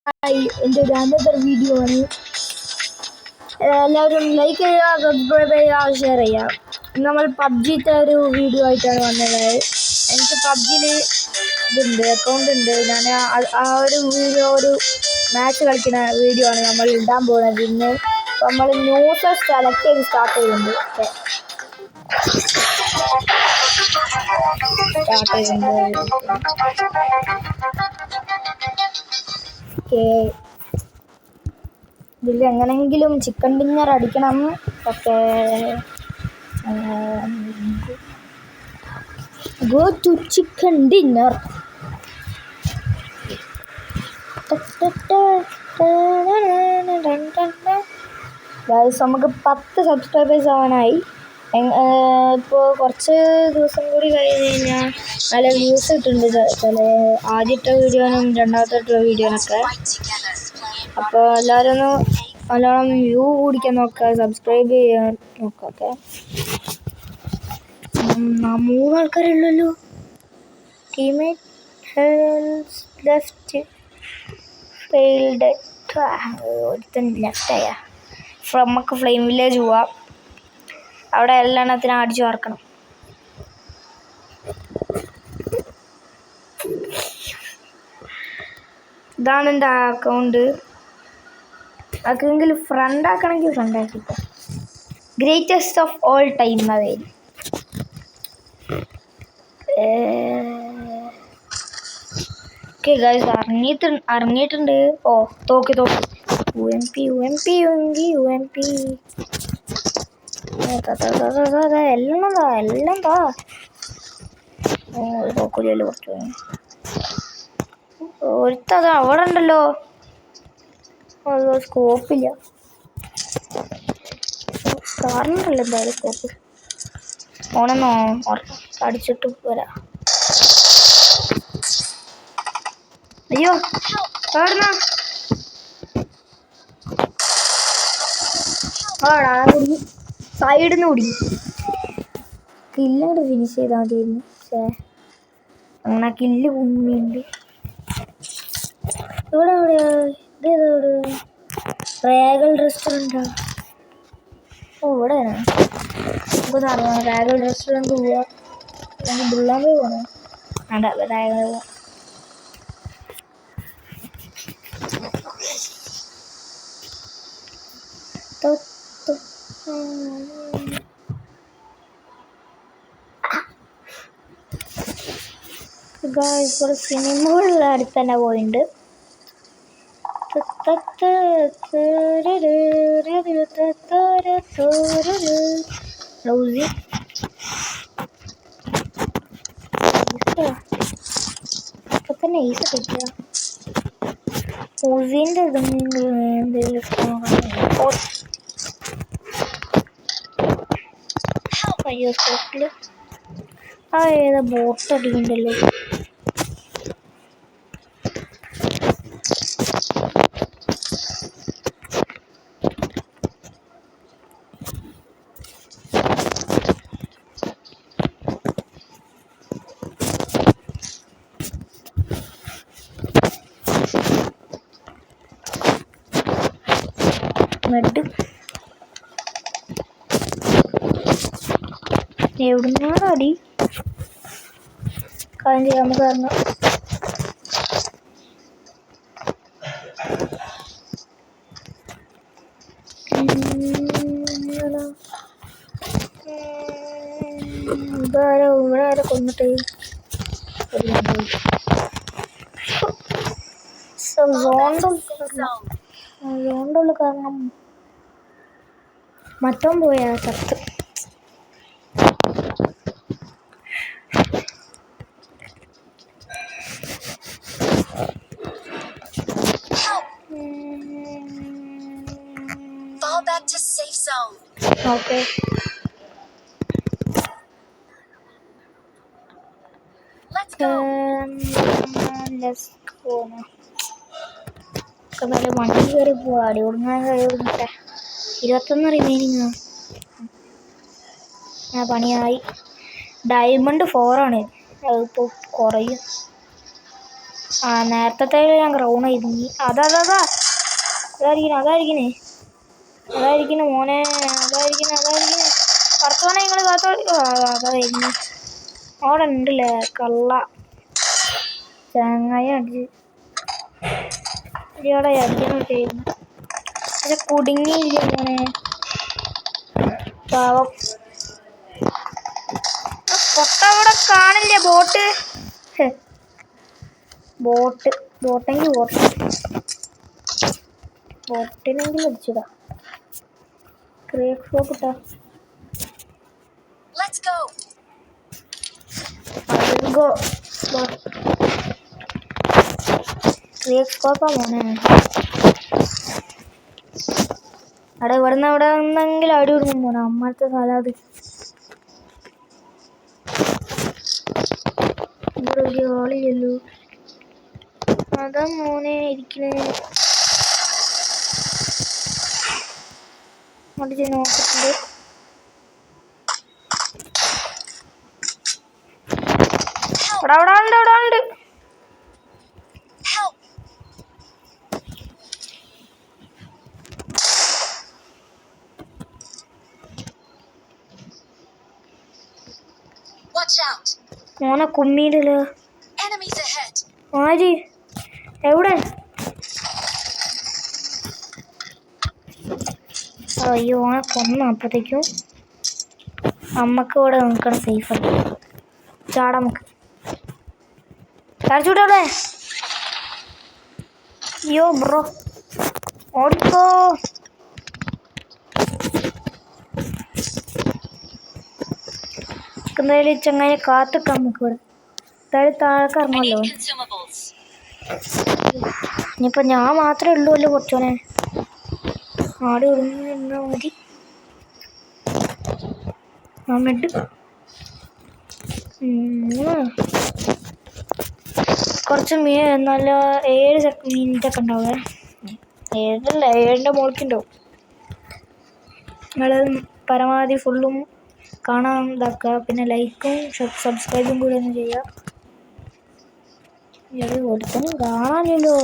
എൻ്റെ ഒരു another video ആണ്. എല്ലാവരും ലൈക്ക് ചെയ്യുക, സബ്സ്ക്രൈബ് ചെയ്യുക, ഷെയർ ചെയ്യുക. നമ്മൾ പബ്ജിത്തെ ഒരു വീഡിയോ ആയിട്ടാണ് വന്നത്. എനിക്ക് പബ്ജിയിൽ ഇതുണ്ട്, അക്കൗണ്ട് ഉണ്ട്. ഞാൻ ആ ഒരു വീഡിയോ ഒരു മാച്ച് കളിക്കുന്ന വീഡിയോ ആണ് നമ്മൾ ഇടാൻ പോകുന്നത് ഇന്ന്. നമ്മൾ ന്യൂസ് സെലക്ട് ചെയ്ത് സ്റ്റാർട്ട് ചെയ്യുന്നുണ്ട്. ഇതിൽ എങ്ങനെങ്കിലും ചിക്കൻ ഡിന്നർ അടിക്കണം. Okay, go to chicken dinner. നമുക്ക് 10 സബ്സ്ക്രൈബേഴ്സ് ആവാനായി. ഇപ്പോൾ കുറച്ച് ദിവസം കൂടി കഴിഞ്ഞ് കഴിഞ്ഞാൽ നല്ല വ്യൂസ് കിട്ടുന്നുണ്ട് ചില ആദ്യത്തെ വീഡിയോനും രണ്ടാമത്തെ വീഡിയോനൊക്കെ. അപ്പോൾ എല്ലാവരും ഒന്ന് നല്ലോണം വ്യൂ കൂടിക്കാൻ നോക്കുക, സബ്സ്ക്രൈബ് ചെയ്യാൻ നോക്കുക. ഓക്കെ, 3 ആൾക്കാരുള്ളല്ലോ. ടീമേറ്റ് ലെഫ്റ്റ് ഫെയിൽഡ്, ഒരുത്തൻ ലെഫ്റ്റായ. നമുക്ക് ഫ്ലെയിം വില്ലേജ് പോവാം. അവിടെ എല്ലെണ്ണത്തിനും അടിച്ചു ചേർക്കണം. ഇതാണ് എൻ്റെ അക്കൗണ്ട്. ആർക്കെങ്കിലും ഫ്രണ്ട് ആക്കണമെങ്കിൽ ഫ്രണ്ട് ആക്കിക്കോ. ഗ്രേറ്റസ്റ്റ് ഓഫ് ഓൾ ടൈം അവയിൽ. ഓക്കെ ഗൈസ്, അറിഞ്ഞിട്ടുണ്ട്. ഓ തോക്കി UMP എല്ലാം തോക്കൂലല്ലോ. കുറച്ച് ഒരുത്തത് അവിടെ ഉണ്ടല്ലോ. സ്കോപ്പില്ല, കാരണമല്ലോ എന്തായാലും സ്കോപ്പ്. ഓണെന്നോ അടിച്ചിട്ട് വരാം. അയ്യോ, എവിടുന്നാ? ആടാ കുടുങ്ങി, സൈഡിൽ നിന്ന് കുടുങ്ങി. കില്ലങ്ങോട്ട് ഫിനിഷ് ചെയ്താൽ മതിയായിരുന്നു. അങ്ങനെ കില്ല് കുമ്മിയുണ്ട്. ഇവിടെ എവിടെയാ? ഇതേതോട് റേഗൽ റെസ്റ്റോറൻറ്റാ? ഓ ഇവിടെ നമുക്കൊന്ന് അറിയാം. റേഗൽ റെസ്റ്റോറൻറ്റ് പോവാ, അല്ലെങ്കിൽ ബുള്ളാൻ പോയി പോകണം. വേണ്ട, റേഗൽ പോവാം. ഇപ്പോൾ സിനിമകളിൽ അടുത്ത് തന്നെ പോയിട്ടുണ്ട്. ഇപ്പൊ തന്നെ ഈസ കിട്ടുക. ഊസിൻ്റെ എന്തെങ്കിലും അയ്യോ സ്പോട്ടിൽ ഏതാ ബോട്ട് അടിക്കണ്ടല്ലോ. മെഡ് എവിടുന്നാണ് അടി? കാര്യം ചെയ്യാൻ കാരണം ഇവിടെ ആരെ കൊന്നിട്ട് സോണ്ടുള്ള കാരണം മറ്റോ പോയാ ചത്ത്. ഓക്കെ, നല്ല വണ്ടി കയറി പോവാ. അടി കൊടുങ്ങാൻ കഴിയുന്നിട്ടെ. 21 റിമൈനിങ്. പണിയായി. ഡയമണ്ട് 4 ആണ്. അതിപ്പോൾ കുറയും. ആ നേരത്തെ ഞാൻ ഗ്രൗണ്ട് ആയിരുന്നു. അതായിരിക്കണേ മോനെ, അതായിരിക്കണേ പുറത്തോണെ നിങ്ങൾ കാത്തോ. അതായിരുന്നു അവിടെ ഉണ്ടല്ലേ കള്ള ചങ്ങായി അടിച്ച് ഇവിടെ അടിക്കണം ചെയ്യുന്നു. പക്ഷെ കുടുങ്ങിയില്ല മോനെ, പാവം. പൊട്ടവിടെ കാണില്ല. ബോട്ടിനെങ്കിലും അടിച്ചതാ. ക്രേക്ക് ഷോപ്പ് ഇട്ടാ ക്രേക്ക് ഷോപ്പാ മോനെ. അവിടെ നിന്നെങ്കിലും അടി വിടുന്നു മോനെ. അമ്മത്തെ സ്ഥലത് ഇവിടെ ഒരു ആളില്ലല്ലോ. അതാ മോനെ ഇരിക്കണേ. നോക്കിട്ടുണ്ട്. അവിടെ ഉണ്ട്. മോനെ കുമ്മിയിലല്ലോ. ആര് എവിടെ? അയ്യോ ഓനെ കൊന്നു. അപ്പോഴത്തേക്കും അമ്മക്ക് ഇവിടെ നിൽക്കണം സേഫായിട്ട്. ചാടാ നമുക്ക്. ചാടിച്ചൂടെ? അയ്യോ ബ്രോ ഓടിക്കോ. എന്തായാലും ചങ്ങായി കാത്തിക്കാം നമുക്ക് ഇവിടെ. എന്തായാലും താഴേക്ക് ഇറങ്ങുമല്ലോ. ഇനിയിപ്പോൾ ഞാൻ മാത്രമേ ഉള്ളൂല്ലോ കുറച്ചോനെ. ആട് ഒടുങ്ങാൽ മതി. മെഡ് കുറച്ച് നല്ല 7 മിനിറ്റൊക്കെ ഉണ്ടാവേ. 7ൻ്റെ മുകളിലേക്കുണ്ടാവും. നിങ്ങൾ പരമാവധി ഫുള്ളും കാണാൻ ഇതാക്കുക. പിന്നെ ലൈക്കും സബ്സ്ക്രൈബും കൂടെ ഒന്ന് ചെയ്യുക. ഇത് ഒരുത്തനും കാണാനില്ലോ.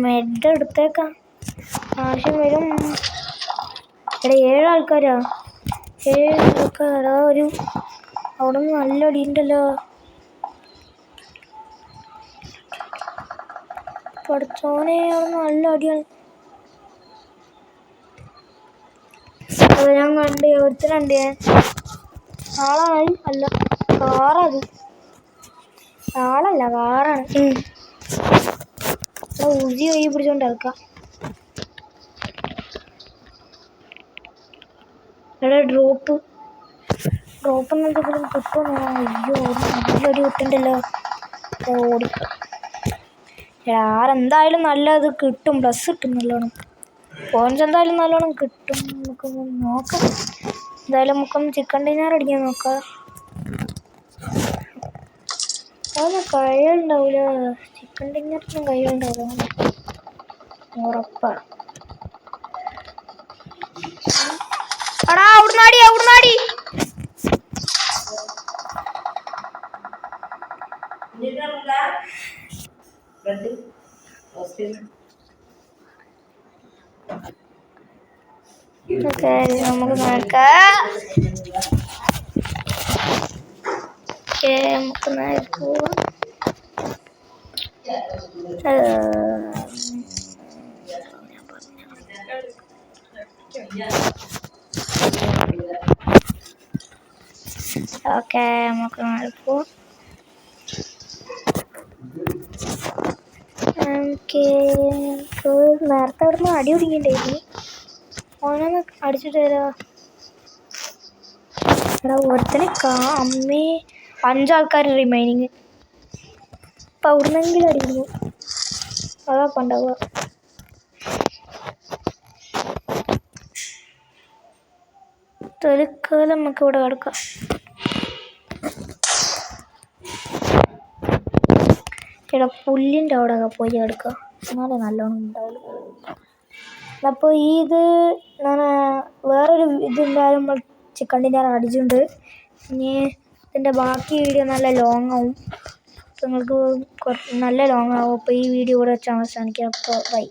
മെഡ് എടുത്തേക്കാം, ആവശ്യം വരും. ഇവിടെ 7 ആൾക്കാരാ. ഒരു അവിടെ നിന്ന് നല്ല അടിയുണ്ടല്ലോ. പഠിച്ചോനെ അവിടെ നല്ല അടിയാണ്. അത് ഞാൻ കണ്ട് ഒരുത്തനുണ്ട്. ആളാണ് അല്ല കാറത്. ആളല്ല കാറാണ്. ഉജി കൈ പിടിച്ചോണ്ട് ഇറക്കാം. ഇവിടെ ഡ്രോപ്പ് എന്തെങ്കിലും കിട്ടുമോ? അയ്യോ നല്ലൊരു കിട്ടുന്നുണ്ടല്ലോ. ഓടിക്കാം. ആരെന്തായാലും നല്ലത് കിട്ടും. പ്ലസ് കിട്ടും നല്ലോണം. പോയിൻസ് എന്തായാലും നല്ലോണം കിട്ടും. നമുക്കൊന്ന് നോക്കാം. എന്തായാലും നമുക്കൊന്ന് ചിക്കൻ ഡിന്നർ അടിക്കാൻ നോക്കാം. അതൊന്നും കഴിയുണ്ടാവില്ല. ചിക്കൻ ഡിന്നറിനും കഴിയുണ്ടാവില്ല ഉറപ്പാണ്. അടാ അവിടുന്നാടി നമുക്ക് നോക്കാം. നമുക്ക് നോക്കാം. ഓക്കെ നമുക്ക് നോക്കാം. നേരത്തെ അവിടുന്ന് അടി ഒതുങ്ങിണ്ടായിരുന്നു. ഓനൊന്ന് അടിച്ചിട്ട് തരാ. എടാ ഒരുത്തനെ അമ്മേ 5 ആൾക്കാർ റിമൈനിങ്. അപ്പം അവിടുന്നെങ്കിലും അടിക്കുന്നു. അതാ പണ്ടാവുക. തൽക്കാലം നമുക്ക് ഇവിടെ കിടക്കാം. നമുക്കിവിടെ പുല്ലിൻ്റെ അവിടെയൊക്കെ പോയി എടുക്കുക, എന്നാലേ നല്ലോണം ഉണ്ടാവുള്ളൂ. അപ്പോൾ ഇത് ഞാൻ വേറൊരു ഇതെന്തായാലും നമ്മൾ ചിക്കൻ ഡിന്നർ അടിച്ചിട്ടുണ്ട്. ഇനി ഇതിൻ്റെ ബാക്കി വീഡിയോ നല്ല ലോങ് ആവും, നിങ്ങൾക്ക് നല്ല ലോങ് ആവും. അപ്പോൾ ഈ വീഡിയോ ഇവിടെ വെച്ചാൽ അവസാനിക്കുക. അപ്പോൾ ബൈ.